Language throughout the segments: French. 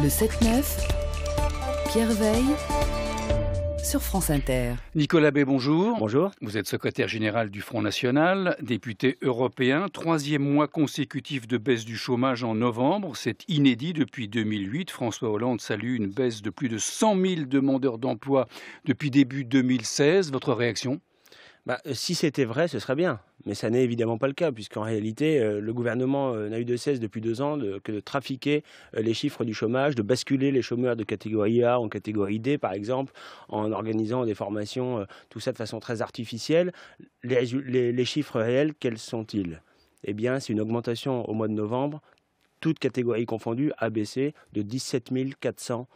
Le 7-9, Pierre Veille, sur France Inter. Nicolas Bay, bonjour. Bonjour. Vous êtes secrétaire général du Front National, député européen. 3e mois consécutif de baisse du chômage en novembre. C'est inédit depuis 2008. François Hollande salue une baisse de plus de 100 000 demandeurs d'emploi depuis début 2016. Votre réaction ? Si c'était vrai, ce serait bien. Mais ça n'est évidemment pas le cas, puisqu'en réalité, le gouvernement n'a eu de cesse depuis 2 ans que de trafiquer les chiffres du chômage, de basculer les chômeurs de catégorie A en catégorie D, par exemple, en organisant des formations, tout ça de façon très artificielle. Les chiffres réels, quels sont-ils ? Eh bien, c'est une augmentation au mois de novembre, toute catégorie confondue, a baissé de 17 400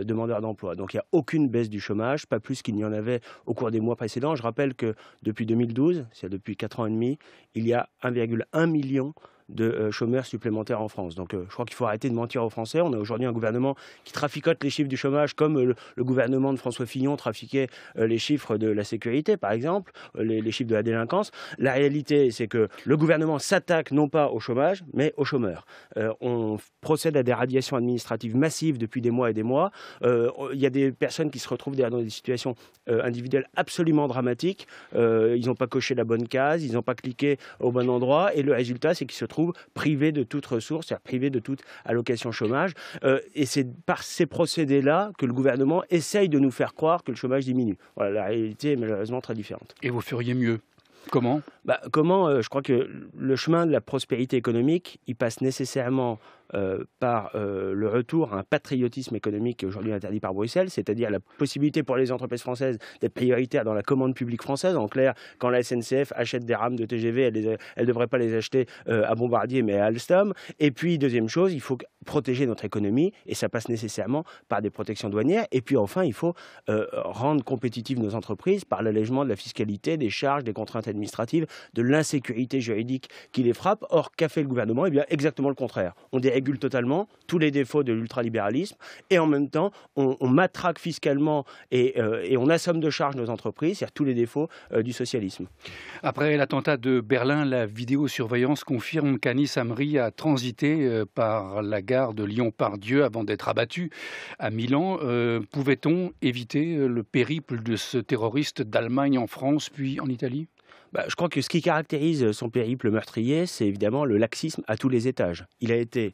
demandeurs d'emploi. Donc il n'y a aucune baisse du chômage, pas plus qu'il n'y en avait au cours des mois précédents. Je rappelle que depuis 2012, c'est depuis 4 ans et demi, il y a 1,1 million de chômeurs supplémentaires en France. Donc je crois qu'il faut arrêter de mentir aux Français. On a aujourd'hui un gouvernement qui traficote les chiffres du chômage comme le gouvernement de François Fillon trafiquait les chiffres de la sécurité, par exemple, les chiffres de la délinquance. La réalité, c'est que le gouvernement s'attaque non pas au chômage, mais aux chômeurs. On procède à des radiations administratives massives depuis des mois et des mois. Il y a des personnes qui se retrouvent dans des situations individuelles absolument dramatiques. Ils n'ont pas coché la bonne case, ils n'ont pas cliqué au bon endroit, et le résultat, c'est qu'ils se trouvent privés de toute ressource, c'est-à-dire privés de toute allocation chômage. Et c'est par ces procédés-là que le gouvernement essaye de nous faire croire que le chômage diminue. Voilà, la réalité est malheureusement très différente. Et vous feriez mieux ? Comment ? Je crois que le chemin de la prospérité économique, il passe nécessairement par le retour à un patriotisme économique qui est aujourd'hui interdit par Bruxelles, c'est-à-dire la possibilité pour les entreprises françaises d'être prioritaires dans la commande publique française. En clair, quand la SNCF achète des rames de TGV, elle ne devrait pas les acheter à Bombardier mais à Alstom. Et puis, deuxième chose, il faut protéger notre économie, et ça passe nécessairement par des protections douanières. Et puis enfin, il faut rendre compétitives nos entreprises par l'allègement de la fiscalité, des charges, des contraintes administratives, de l'insécurité juridique qui les frappe. Or, qu'a fait le gouvernement ? Eh bien, exactement le contraire. On dérégule totalement tous les défauts de l'ultralibéralisme, et en même temps, on matraque fiscalement et on assomme de charges nos entreprises, c'est-à-dire tous les défauts du socialisme. Après l'attentat de Berlin, la vidéosurveillance confirme qu'Anis Amri a transité par la gare de Lyon-Part-Dieu avant d'être abattu à Milan. Pouvait-on éviter le périple de ce terroriste d'Allemagne en France, puis en Italie ? Je crois que ce qui caractérise son périple meurtrier, c'est évidemment le laxisme à tous les étages. Il a été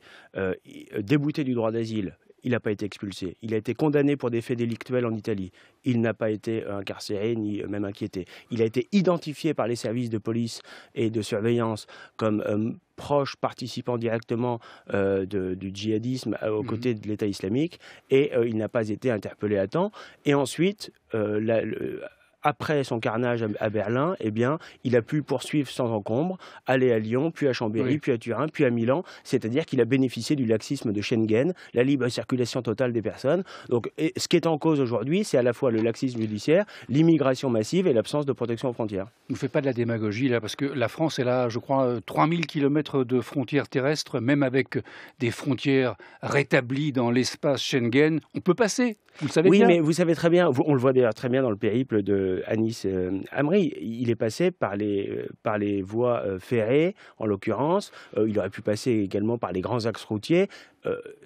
débouté du droit d'asile. Il n'a pas été expulsé. Il a été condamné pour des faits délictuels en Italie. Il n'a pas été incarcéré ni même inquiété. Il a été identifié par les services de police et de surveillance comme proche participant directement du djihadisme aux côtés de l'État islamique, et il n'a pas été interpellé à temps. Et ensuite, après son carnage à Berlin, eh bien, il a pu poursuivre sans encombre, aller à Lyon, puis à Chambéry, puis à Turin, puis à Milan. C'est-à-dire qu'il a bénéficié du laxisme de Schengen, la libre circulation totale des personnes. Donc, ce qui est en cause aujourd'hui, c'est à la fois le laxisme judiciaire, l'immigration massive et l'absence de protection aux frontières. Ne faites pas de la démagogie, là, parce que la France, elle a, je crois, 3000 km de frontières terrestres, même avec des frontières rétablies dans l'espace Schengen. On peut passer, vous le savez bien. Oui, mais vous savez très bien, on le voit d'ailleurs très bien dans le périple de Anis Amri. Il est passé par les voies ferrées, en l'occurrence. Il aurait pu passer également par les grands axes routiers.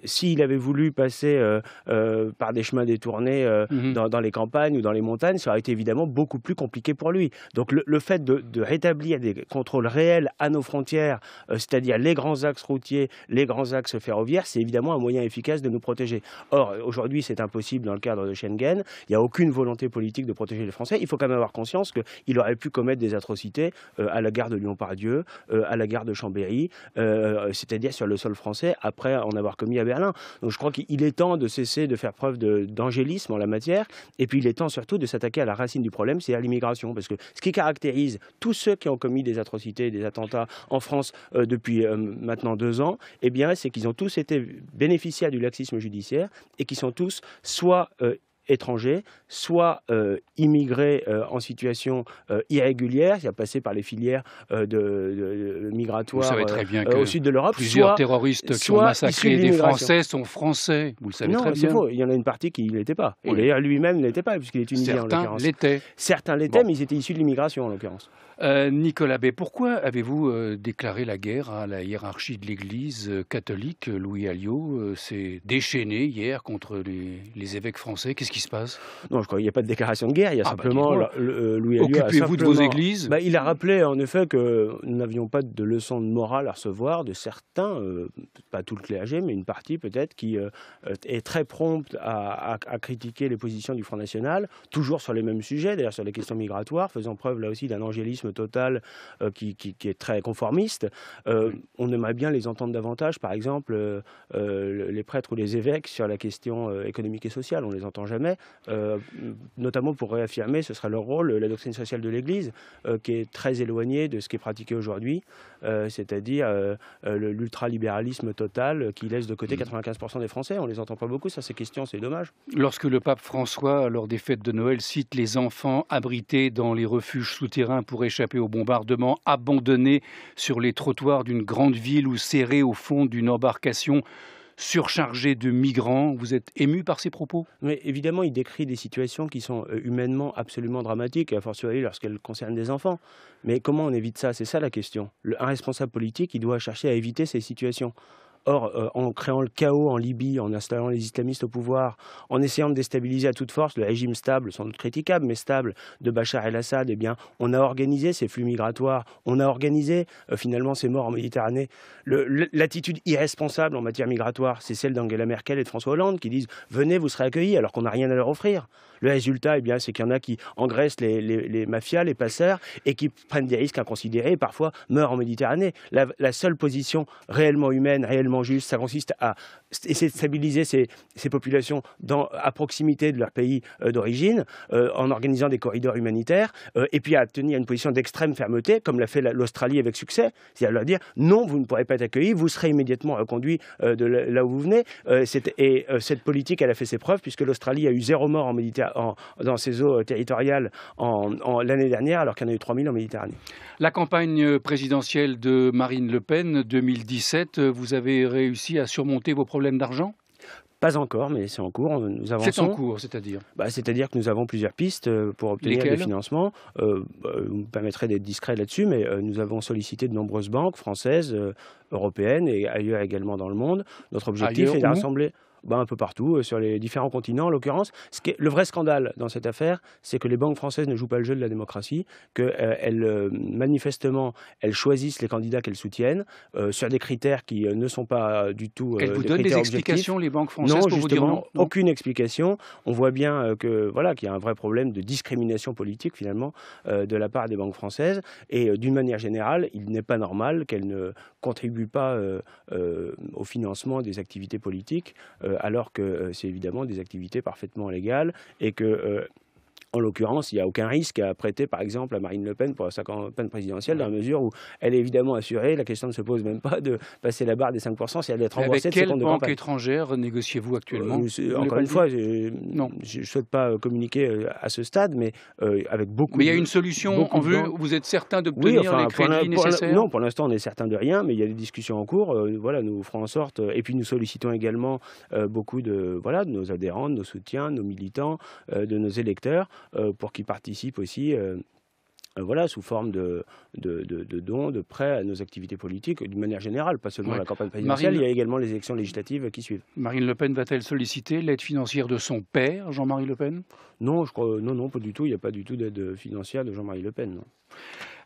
S'il avait voulu passer par des chemins détournés dans les campagnes ou dans les montagnes, ça aurait été évidemment beaucoup plus compliqué pour lui. Donc le fait de rétablir des contrôles réels à nos frontières, c'est-à-dire les grands axes routiers, les grands axes ferroviaires, c'est évidemment un moyen efficace de nous protéger. Or, aujourd'hui, c'est impossible dans le cadre de Schengen. Il n'y a aucune volonté politique de protéger les Français. Il faut quand même avoir conscience qu'il aurait pu commettre des atrocités à la gare de Lyon-Part-Dieu, à la gare de Chambéry, c'est-à-dire sur le sol français, après en avoir commis à Berlin. Donc je crois qu'il est temps de cesser de faire preuve d'angélisme en la matière, et puis il est temps surtout de s'attaquer à la racine du problème, c'est-à-dire l'immigration, parce que ce qui caractérise tous ceux qui ont commis des atrocités, des attentats en France depuis maintenant 2 ans, eh bien, c'est qu'ils ont tous été bénéficiaires du laxisme judiciaire, et qu'ils sont tous soit étrangers, soit immigrés en situation irrégulière, c'est-à-dire passés par les filières migratoires au sud de l'Europe. Plusieurs terroristes qui ont massacré des Français sont français, vous le savez très bien. Non, c'est faux, il y en a une partie qui ne l'était pas. Et d'ailleurs, lui-même ne l'était pas, puisqu'il est tunisien en l'occurrence. Certains l'étaient, mais ils étaient issus de l'immigration en l'occurrence. Nicolas Bay, pourquoi avez-vous déclaré la guerre à la hiérarchie de l'Église catholique? Louis Alliot s'est déchaîné hier contre les évêques français. Qu'est-ce qui se passe? Non, je crois qu'il n'y a pas de déclaration de guerre. Il y a simplement Louis Alliot. Occupez-vous de vos églises? Il a rappelé en effet que nous n'avions pas de leçons de morale à recevoir de certains, pas tout le clergé, mais une partie peut-être, qui est très prompte à critiquer les positions du Front National, toujours sur les mêmes sujets, d'ailleurs sur les questions migratoires, faisant preuve là aussi d'un angélisme total qui est très conformiste. On aimerait bien les entendre davantage, par exemple, les prêtres ou les évêques sur la question économique et sociale. On ne les entend jamais, notamment pour réaffirmer, ce serait leur rôle, la doctrine sociale de l'Église, qui est très éloignée de ce qui est pratiqué aujourd'hui, c'est-à-dire l'ultralibéralisme total qui laisse de côté 95% des Français. On ne les entend pas beaucoup sur ces questions, c'est dommage. Lorsque le pape François, lors des fêtes de Noël, cite les enfants abrités dans les refuges souterrains pour échapper aux bombardements, abandonnés sur les trottoirs d'une grande ville ou serrés au fond d'une embarcation surchargée de migrants, vous êtes ému par ces propos? Mais évidemment, il décrit des situations qui sont humainement absolument dramatiques, a fortiori lorsqu'elles concernent des enfants. Mais comment on évite ça? C'est ça la question. Un responsable politique, il doit chercher à éviter ces situations. Or, en créant le chaos en Libye, en installant les islamistes au pouvoir, en essayant de déstabiliser à toute force le régime stable, sans doute critiquable, mais stable, de Bachar el-Assad, eh bien, on a organisé ces flux migratoires, on a organisé finalement ces morts en Méditerranée. L'attitude irresponsable en matière migratoire, c'est celle d'Angela Merkel et de François Hollande qui disent « venez, vous serez accueillis » alors qu'on n'a rien à leur offrir. Le résultat, eh bien, c'est qu'il y en a qui engraissent les mafias, les passeurs, et qui prennent des risques inconsidérés et parfois meurent en Méditerranée. La seule position réellement humaine, réellement juste, ça consiste à essayer de stabiliser ces populations à proximité de leur pays d'origine, en organisant des corridors humanitaires, et puis à tenir une position d'extrême fermeté, comme l'a fait l'Australie avec succès, c'est-à-dire leur dire non, vous ne pourrez pas être accueillis, vous serez immédiatement reconduits de là où vous venez. Cette politique, elle a fait ses preuves, puisque l'Australie a eu 0 mort en Méditerranée, dans ses eaux territoriales l'année dernière, alors qu'il y en a eu 3000 en Méditerranée. La campagne présidentielle de Marine Le Pen 2017, vous avez réussi à surmonter vos problèmes d'argent? Pas encore, mais c'est en cours. Nous avançons. C'est en cours, c'est-à-dire? C'est-à-dire que nous avons plusieurs pistes pour obtenir des financements. Vous me permettrez d'être discret là-dessus, mais nous avons sollicité de nombreuses banques françaises, européennes et ailleurs également dans le monde. Notre objectif est de rassembler un peu partout, sur les différents continents en l'occurrence. Le vrai scandale dans cette affaire, c'est que les banques françaises ne jouent pas le jeu de la démocratie, qu'elles, manifestement, elles choisissent les candidats qu'elles soutiennent, sur des critères qui ne sont pas du tout Qu'elles vous donnent des explications, les banques françaises, pour justement, vous dire non? Aucune explication. On voit bien qu'il y a un vrai problème de discrimination politique, finalement, de la part des banques françaises. Et d'une manière générale, il n'est pas normal qu'elles ne contribuent pas au financement des activités politiques, alors que c'est évidemment des activités parfaitement légales et que, en l'occurrence, il n'y a aucun risque à prêter, par exemple, à Marine Le Pen pour sa campagne présidentielle, dans la mesure où elle est évidemment assurée. La question ne se pose même pas de passer la barre des 5%, c'est d'être remboursée de ses comptes de campagne. Avec quelle banque étrangère négociez-vous actuellement? Encore une fois, je ne souhaite pas communiquer à ce stade, mais avec beaucoup. Mais il y a une solution en vue? Vous êtes certain d'obtenir les crédits nécessaires? Non, pour l'instant, on est certain de rien, mais il y a des discussions en cours. Nous ferons en sorte. Et puis, nous sollicitons également beaucoup de nos adhérents, de nos soutiens, de nos militants, de nos électeurs, pour qu'ils participent aussi sous forme de dons, de prêts à nos activités politiques, d'une manière générale, pas seulement la campagne présidentielle, il y a également les élections législatives qui suivent. Marine Le Pen va-t-elle solliciter l'aide financière de son père, Jean-Marie Le Pen? Non, non, pas du tout. Il n'y a pas du tout d'aide financière de Jean-Marie Le Pen, non.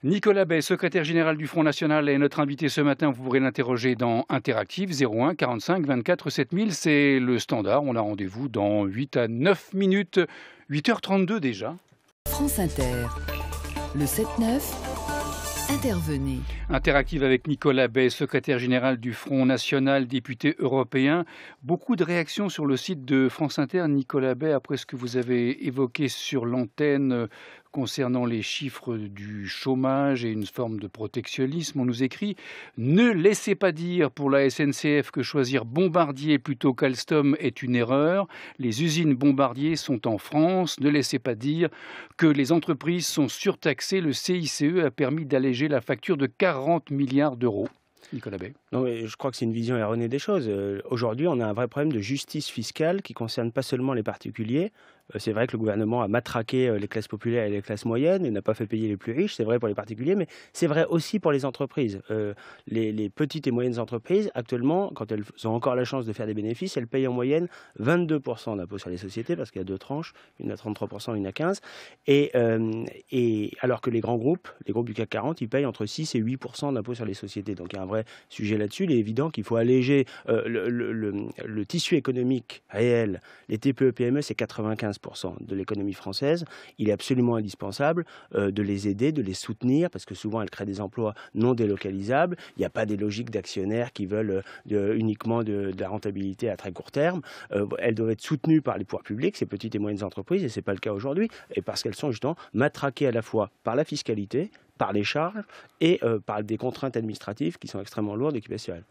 Nicolas Bay, secrétaire général du Front National, est notre invité ce matin. Vous pourrez l'interroger dans Interactive 01 45 24 7000. C'est le standard. On a rendez-vous dans 8 à 9 minutes. 8h32 déjà. France Inter. Le 7-9. Intervenez. Interactive avec Nicolas Bay, secrétaire général du Front National, député européen. Beaucoup de réactions sur le site de France Inter. Nicolas Bay, après ce que vous avez évoqué sur l'antenne concernant les chiffres du chômage et une forme de protectionnisme. On nous écrit « Ne laissez pas dire pour la SNCF que choisir Bombardier plutôt qu'Alstom est une erreur. Les usines Bombardier sont en France. Ne laissez pas dire que les entreprises sont surtaxées. Le CICE a permis d'alléger la facture de 40 milliards d'euros. » Nicolas Bay. Non, mais je crois que c'est une vision erronée des choses. Aujourd'hui, on a un vrai problème de justice fiscale qui concerne pas seulement les particuliers. C'est vrai que le gouvernement a matraqué les classes populaires et les classes moyennes et n'a pas fait payer les plus riches. C'est vrai pour les particuliers, mais c'est vrai aussi pour les entreprises. Les petites et moyennes entreprises, actuellement, quand elles ont encore la chance de faire des bénéfices, elles payent en moyenne 22% d'impôt sur les sociétés, parce qu'il y a deux tranches, une à 33%, une à 15%. Et alors que les grands groupes, les groupes du CAC 40, ils payent entre 6 et 8% d'impôt sur les sociétés. Donc il y a un vrai sujet là-dessus. Il est évident qu'il faut alléger le tissu économique réel. Les TPE-PME, c'est 95% de l'économie française. Il est absolument indispensable de les aider, de les soutenir, parce que souvent elles créent des emplois non délocalisables. Il n'y a pas des logiques d'actionnaires qui veulent uniquement de la rentabilité à très court terme. Elles doivent être soutenues par les pouvoirs publics, ces petites et moyennes entreprises, et ce n'est pas le cas aujourd'hui, et parce qu'elles sont justement matraquées à la fois par la fiscalité, par les charges et par des contraintes administratives qui sont extrêmement lourdes et qui pèsent sur elles.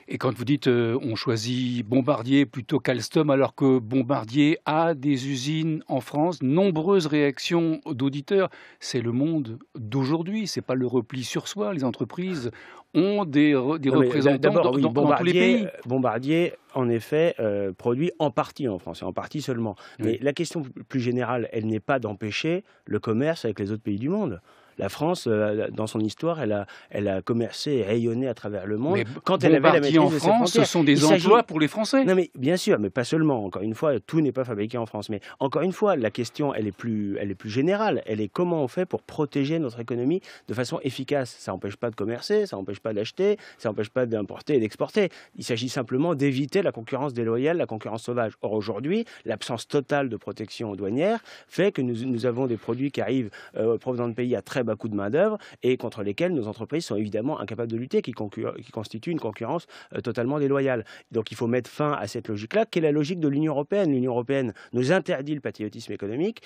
Et quand vous dites on choisit Bombardier plutôt qu'Alstom, alors que Bombardier a des usines en France, nombreuses réactions d'auditeurs, c'est le monde d'aujourd'hui, c'est pas le repli sur soi. Les entreprises ont des représentants dans tous les pays. Bombardier, en effet, produit en partie en France, et en partie seulement. Oui. Mais la question plus générale, elle n'est pas d'empêcher le commerce avec les autres pays du monde. La France, dans son histoire, elle a commercé et rayonné à travers le monde. Mais quand elle avait la maîtrise en de ses France, ce frontières. sont des emplois pour les Français. Non, mais bien sûr, mais pas seulement. Encore une fois, tout n'est pas fabriqué en France. Mais encore une fois, la question, elle est plus générale. Elle est comment on fait pour protéger notre économie de façon efficace. Ça n'empêche pas de commercer, ça n'empêche pas d'acheter, ça n'empêche pas d'importer et d'exporter. Il s'agit simplement d'éviter la concurrence déloyale, la concurrence sauvage. Or, aujourd'hui, l'absence totale de protection douanière fait que nous avons des produits qui arrivent provenant de pays à très bas coût de main-d'œuvre et contre lesquels nos entreprises sont évidemment incapables de lutter, qui constituent une concurrence totalement déloyale. Donc il faut mettre fin à cette logique-là, qui est la logique de l'Union européenne. L'Union européenne nous interdit le patriotisme économique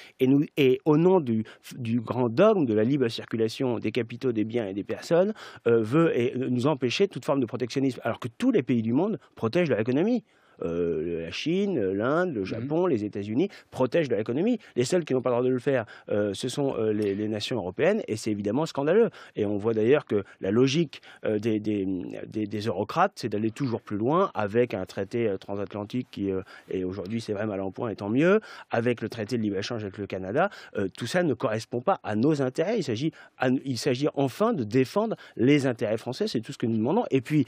et au nom du grand dogme de la libre circulation des capitaux, des biens et des personnes, veut nous empêcher toute forme de protectionnisme, alors que tous les pays du monde protègent leur économie. La Chine, l'Inde, le Japon, les États-Unis protègent leur économie. Les seuls qui n'ont pas le droit de le faire, ce sont les nations européennes, et c'est évidemment scandaleux. Et on voit d'ailleurs que la logique des eurocrates, c'est d'aller toujours plus loin avec un traité transatlantique qui, et aujourd'hui c'est vrai mal en point et tant mieux, avec le traité de libre-échange avec le Canada. Tout ça ne correspond pas à nos intérêts. Il s'agit enfin de défendre les intérêts français, c'est tout ce que nous demandons. Et puis,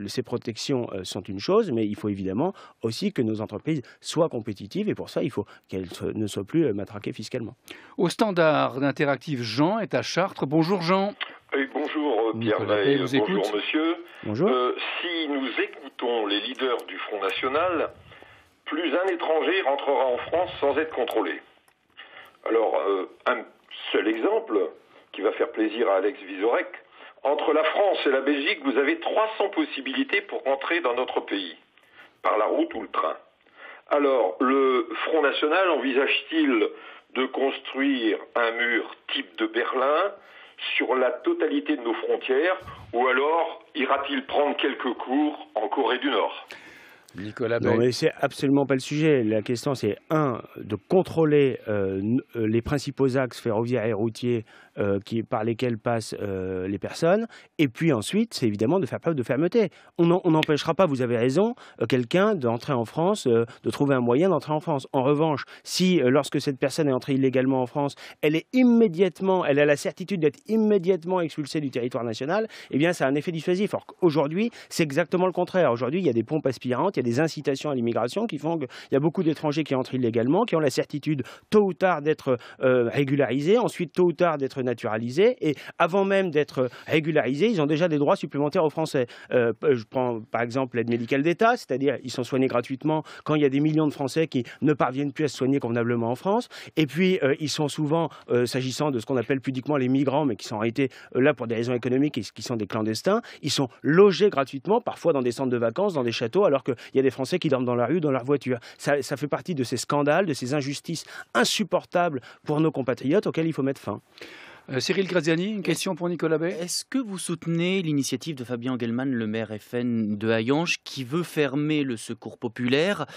ces protections sont une chose, mais il faut évidemment aussi que nos entreprises soient compétitives, et pour ça, il faut qu'elles ne soient plus matraquées fiscalement. Au standard d'Interactive, Jean est à Chartres. Bonjour Jean. Oui, bonjour Pierre Veil, bonjour monsieur. Bonjour. Si nous écoutons les leaders du Front National, plus un étranger rentrera en France sans être contrôlé. Alors, un seul exemple qui va faire plaisir à Alex Vizorek. Entre la France et la Belgique, vous avez 300 possibilités pour rentrer dans notre pays, par la route ou le train. Alors, le Front National envisage-t-il de construire un mur type de Berlin sur la totalité de nos frontières, ou alors ira-t-il prendre quelques cours en Corée du Nord ? Nicolas Bay. Non, mais c'est absolument pas le sujet. La question, c'est de contrôler les principaux axes ferroviaires et routiers par lesquels passent les personnes, et puis ensuite, c'est évidemment de faire preuve de fermeté. On n'empêchera pas, vous avez raison, quelqu'un d'entrer en France, de trouver un moyen d'entrer en France. En revanche, si lorsque cette personne est entrée illégalement en France, elle a la certitude d'être immédiatement expulsée du territoire national, eh bien ça a un effet dissuasif. Or aujourd'hui, c'est exactement le contraire. Aujourd'hui, il y a des pompes aspirantes, il y a des incitations à l'immigration qui font qu'il y a beaucoup d'étrangers qui entrent illégalement, qui ont la certitude tôt ou tard d'être régularisés, ensuite tôt ou tard d'être naturalisés, et avant même d'être régularisés, ils ont déjà des droits supplémentaires aux Français. Je prends par exemple l'aide médicale d'État, c'est-à-dire ils sont soignés gratuitement quand il y a des millions de Français qui ne parviennent plus à se soigner convenablement en France. Et puis ils sont souvent, s'agissant de ce qu'on appelle pudiquement les migrants, mais qui sont en réalité là pour des raisons économiques et qui sont des clandestins, ils sont logés gratuitement, parfois dans des centres de vacances, dans des châteaux, alors il y a des Français qui dorment dans la rue, dans leur voiture. Ça fait partie de ces scandales, de ces injustices insupportables pour nos compatriotes auxquels il faut mettre fin. Cyril Graziani, une question pour Nicolas Bay. Est-ce que vous soutenez l'initiative de Fabien Engelmann, le maire FN de Hayange, qui veut fermer le Secours populaire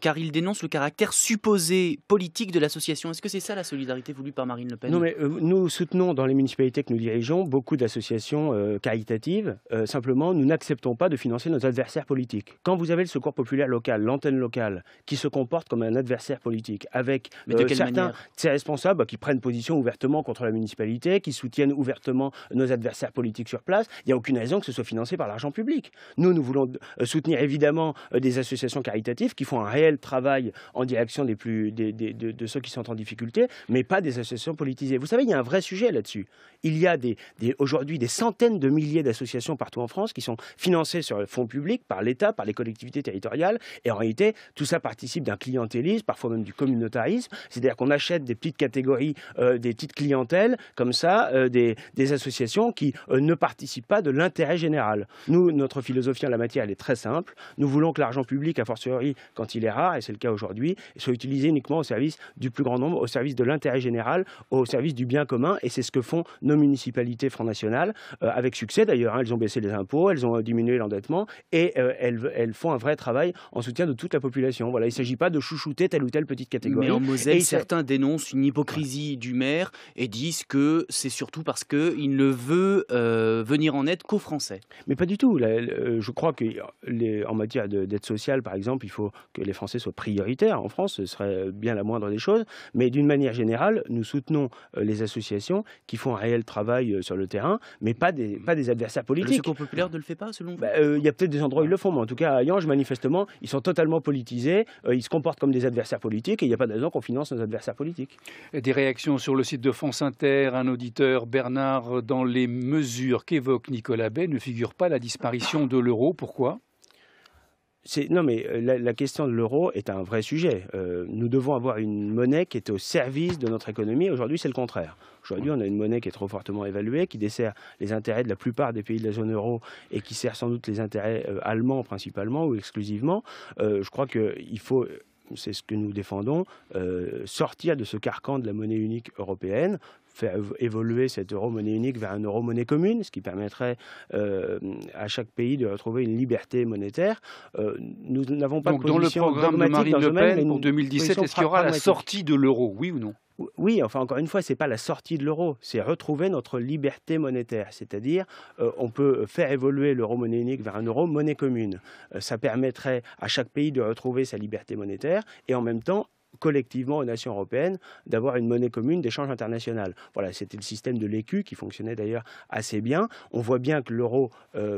car il dénonce le caractère supposé politique de l'association? Est-ce que c'est ça la solidarité voulue par Marine Le Pen? Non, mais nous soutenons dans les municipalités que nous dirigeons beaucoup d'associations caritatives. Simplement, nous n'acceptons pas de financer nos adversaires politiques. Quand vous avez le Secours populaire local, l'antenne locale, qui se comporte comme un adversaire politique, avec certains de ses responsables qui prennent position ouvertement contre la municipalité, qui soutiennent ouvertement nos adversaires politiques sur place, il n'y a aucune raison que ce soit financé par l'argent public. Nous voulons soutenir évidemment des associations caritatives qui font un réel travail en direction de ceux qui sont en difficulté, mais pas des associations politisées. Vous savez, il y a un vrai sujet là-dessus. Il y a aujourd'hui des centaines de milliers d'associations partout en France qui sont financées sur le fonds public par l'État, par les collectivités territoriales, et en réalité, tout ça participe d'un clientélisme, parfois même du communautarisme, c'est-à-dire qu'on achète des petites catégories, des petites clientèles, comme ça, des associations qui ne participent pas de l'intérêt général. Nous, notre philosophie en la matière, elle est très simple. Nous voulons que l'argent public, a fortiori quand il est rare, et c'est le cas aujourd'hui, soit utilisé uniquement au service du plus grand nombre, au service de l'intérêt général, au service du bien commun, et c'est ce que font nos municipalités Front National, avec succès d'ailleurs. Elles ont baissé les impôts, elles ont diminué l'endettement, et elles font un vrai travail en soutien de toute la population. Voilà, il ne s'agit pas de chouchouter telle ou telle petite catégorie. Mais en Moselle, certains dénoncent une hypocrisie du maire et disent que c'est surtout parce qu'il ne veut venir en aide qu'aux Français. Mais pas du tout. Je crois qu'en matière d'aide sociale, par exemple, il faut que les Français soient prioritaires. En France, ce serait bien la moindre des choses. Mais d'une manière générale, nous soutenons les associations qui font un réel travail sur le terrain, mais pas des adversaires politiques. Le Secours populaire ne le fait pas, selon vous? Il y a peut-être des endroits où ils le font, mais en tout cas, à Hayange, manifestement, ils sont totalement politisés, ils se comportent comme des adversaires politiques, et il n'y a pas de raison qu'on finance nos adversaires politiques. Des réactions sur le site de France Inter. Un auditeur, Bernard, dans les mesures qu'évoque Nicolas Bay ne figure pas la disparition de l'euro. Pourquoi ? Non, mais la question de l'euro est un vrai sujet. Nous devons avoir une monnaie qui est au service de notre économie. Aujourd'hui, c'est le contraire. Aujourd'hui, on a une monnaie qui est trop fortement évaluée, qui dessert les intérêts de la plupart des pays de la zone euro et qui sert sans doute les intérêts allemands principalement ou exclusivement. Je crois qu'il faut... C'est ce que nous défendons, sortir de ce carcan de la monnaie unique européenne, faire évoluer cette euro-monnaie unique vers une euro-monnaie commune, ce qui permettrait à chaque pays de retrouver une liberté monétaire. Nous n'avons pas de position dans le programme de Marine Le Pen pour 2017, est-ce qu'il y aura la sortie de l'euro, oui ou non ? Oui, enfin encore une fois, ce n'est pas la sortie de l'euro, c'est retrouver notre liberté monétaire, c'est-à-dire on peut faire évoluer l'euro-monnaie unique vers un euro-monnaie commune. Ça permettrait à chaque pays de retrouver sa liberté monétaire et en même temps collectivement aux nations européennes d'avoir une monnaie commune d'échange international. Voilà, c'était le système de l'écu qui fonctionnait d'ailleurs assez bien. On voit bien que l'euro,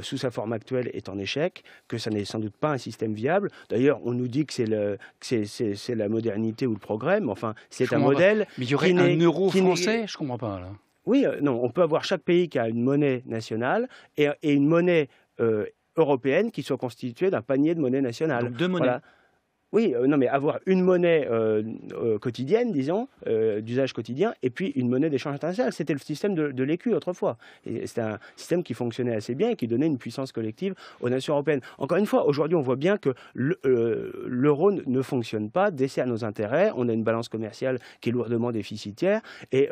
sous sa forme actuelle, est en échec, que ça n'est sans doute pas un système viable. D'ailleurs, on nous dit que c'est la modernité ou le progrès, mais enfin, c'est un modèle... Mais il y aurait un euro français ? Je ne comprends pas, là. Oui, non, on peut avoir chaque pays qui a une monnaie nationale et une monnaie européenne qui soit constituée d'un panier de monnaie nationale. Donc deux monnaies. Voilà. Oui, non, mais avoir une monnaie quotidienne, disons, d'usage quotidien, et puis une monnaie d'échange international. C'était le système de l'écu autrefois. C'était un système qui fonctionnait assez bien et qui donnait une puissance collective aux nations européennes. Encore une fois, aujourd'hui, on voit bien que l'euro ne fonctionne pas, dessert nos intérêts. On a une balance commerciale qui est lourdement déficitaire et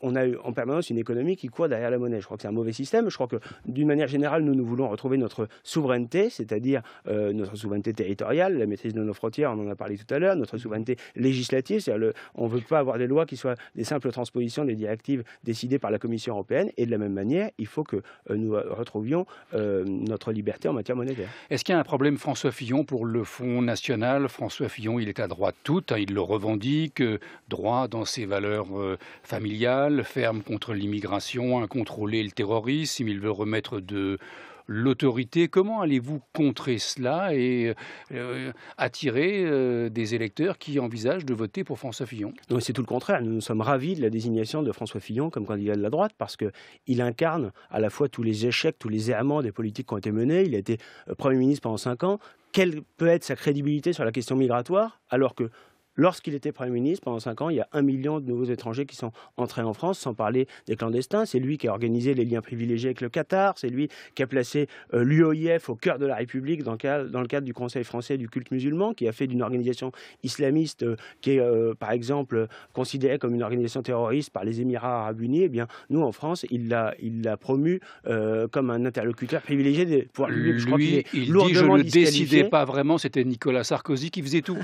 on a en permanence une économie qui court derrière la monnaie. Je crois que c'est un mauvais système. Je crois que, d'une manière générale, nous voulons retrouver notre souveraineté, c'est-à-dire notre souveraineté territoriale, la maîtrise de nos frontières, on en a parlé tout à l'heure, notre souveraineté législative, c'est-à-dire on ne veut pas avoir des lois qui soient des simples transpositions des directives décidées par la Commission européenne, et de la même manière, il faut que nous retrouvions notre liberté en matière monétaire. Est-ce qu'il y a un problème, François Fillon, pour le Front National ? François Fillon, il est à droite toute, il le revendique, droit dans ses valeurs familiales, ferme contre l'immigration, incontrôler le terrorisme, il veut remettre de l'autorité. Comment allez-vous contrer cela et attirer des électeurs qui envisagent de voter pour François Fillon ? C'est tout le contraire. Nous sommes ravis de la désignation de François Fillon comme candidat de la droite parce qu'il incarne à la fois tous les échecs, tous les errements des politiques qui ont été menées. Il a été Premier ministre pendant 5 ans. Quelle peut être sa crédibilité sur la question migratoire alors que Lorsqu'il était Premier ministre, pendant 5 ans, il y a 1 million de nouveaux étrangers qui sont entrés en France, sans parler des clandestins. C'est lui qui a organisé les liens privilégiés avec le Qatar, c'est lui qui a placé l'UOIF au cœur de la République dans le cadre du Conseil français du culte musulman, qui a fait d'une organisation islamiste qui est, par exemple, considérée comme une organisation terroriste par les Émirats arabes unis. Eh bien, nous, en France, il l'a promu comme un interlocuteur privilégié des pouvoirs publics. Je crois qu'il est il dit « je lourdement ne disqualifié. décidais pas vraiment, c'était Nicolas Sarkozy qui faisait tout ».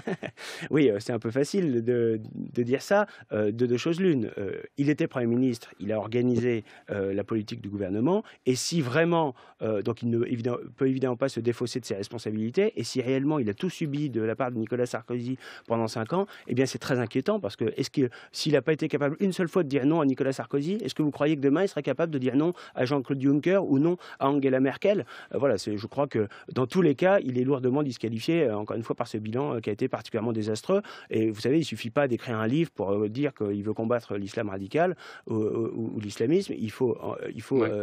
Oui, c'est un peu facile de dire ça. De deux choses l'une. Il était Premier ministre, il a organisé la politique du gouvernement, et si vraiment, donc il ne peut évidemment pas se défausser de ses responsabilités, et si réellement il a tout subi de la part de Nicolas Sarkozy pendant 5 ans, eh bien c'est très inquiétant, parce que s'il n'a pas été capable une seule fois de dire non à Nicolas Sarkozy, est-ce que vous croyez que demain il serait capable de dire non à Jean-Claude Juncker ou non à Angela Merkel? Voilà, je crois que dans tous les cas, il est lourdement disqualifié, encore une fois, par ce bilan qui a été particulièrement désastreux. Et vous savez, il ne suffit pas d'écrire un livre pour dire qu'il veut combattre l'islam radical ou l'islamisme. Il faut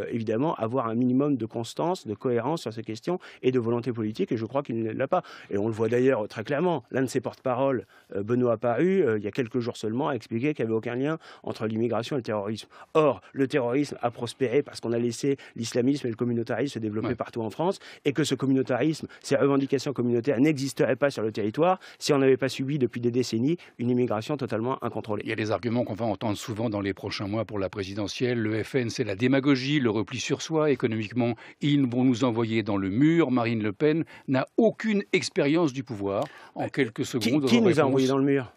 évidemment avoir un minimum de constance, de cohérence sur ces questions et de volonté politique, et je crois qu'il ne l'a pas. Et on le voit d'ailleurs très clairement. L'un de ses porte-parole, Benoît Paru, il y a quelques jours seulement, a expliqué qu'il n'y avait aucun lien entre l'immigration et le terrorisme. Or, le terrorisme a prospéré parce qu'on a laissé l'islamisme et le communautarisme se développer partout en France, et que ce communautarisme, ces revendications communautaires n'existeraient pas sur le territoire si on n'avait pas subi depuis des décennies une immigration totalement incontrôlée. Il y a des arguments qu'on va entendre souvent dans les prochains mois pour la présidentielle. Le FN, c'est la démagogie, le repli sur soi. Économiquement, ils vont nous envoyer dans le mur. Marine Le Pen n'a aucune expérience du pouvoir. En quelques secondes, qui nous a envoyés dans le mur?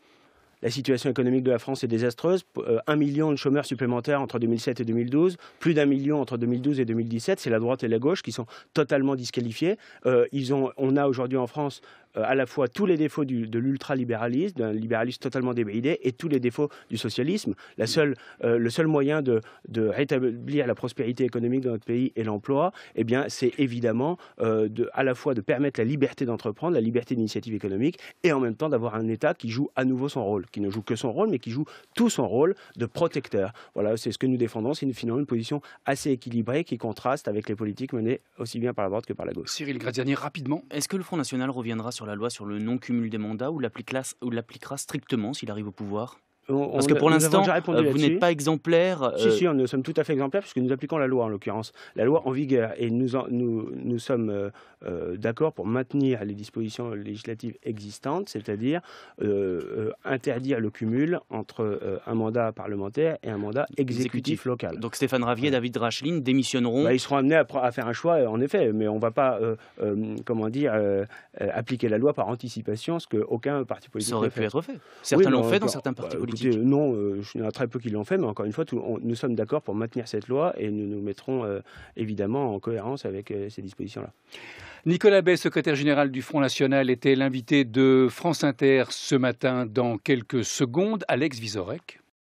La situation économique de la France est désastreuse. 1 million de chômeurs supplémentaires entre 2007 et 2012, plus d'1 million entre 2012 et 2017. C'est la droite et la gauche qui sont totalement disqualifiés. On a aujourd'hui en France à la fois tous les défauts de l'ultralibéralisme, d'un libéralisme totalement débridé, et tous les défauts du socialisme. Le seul moyen de rétablir la prospérité économique dans notre pays et l'emploi, eh bien, c'est évidemment à la fois de permettre la liberté d'entreprendre, la liberté d'initiative économique, et en même temps d'avoir un État qui joue à nouveau son rôle, qui ne joue que son rôle, mais qui joue tout son rôle de protecteur. Voilà, c'est ce que nous défendons. C'est finalement une position assez équilibrée qui contraste avec les politiques menées aussi bien par la droite que par la gauche. Cyril Graziani, rapidement. Est-ce que le Front National reviendra sur la loi sur le non-cumul des mandats, ou l'appliquera strictement s'il arrive au pouvoir? Parce que pour l'instant, vous n'êtes pas exemplaire. Si, nous sommes tout à fait exemplaires, puisque nous appliquons la loi, en l'occurrence. La loi en vigueur. Et nous sommes d'accord pour maintenir les dispositions législatives existantes, c'est-à-dire interdire le cumul entre un mandat parlementaire et un mandat exécutif local. Donc Stéphane Ravier et David Racheline démissionneront. Ils seront amenés à faire un choix, en effet, mais on ne va pas appliquer la loi par anticipation, ce qu'aucun parti politique ça aurait ne fait. pu être fait. Certains l'ont fait dans certains partis politiques. Non, il y en a très peu qui l'ont fait, mais encore une fois, nous sommes d'accord pour maintenir cette loi, et nous nous mettrons évidemment en cohérence avec ces dispositions-là. Nicolas Bay, secrétaire général du Front National, était l'invité de France Inter ce matin. Dans quelques secondes, Alex Vizorek.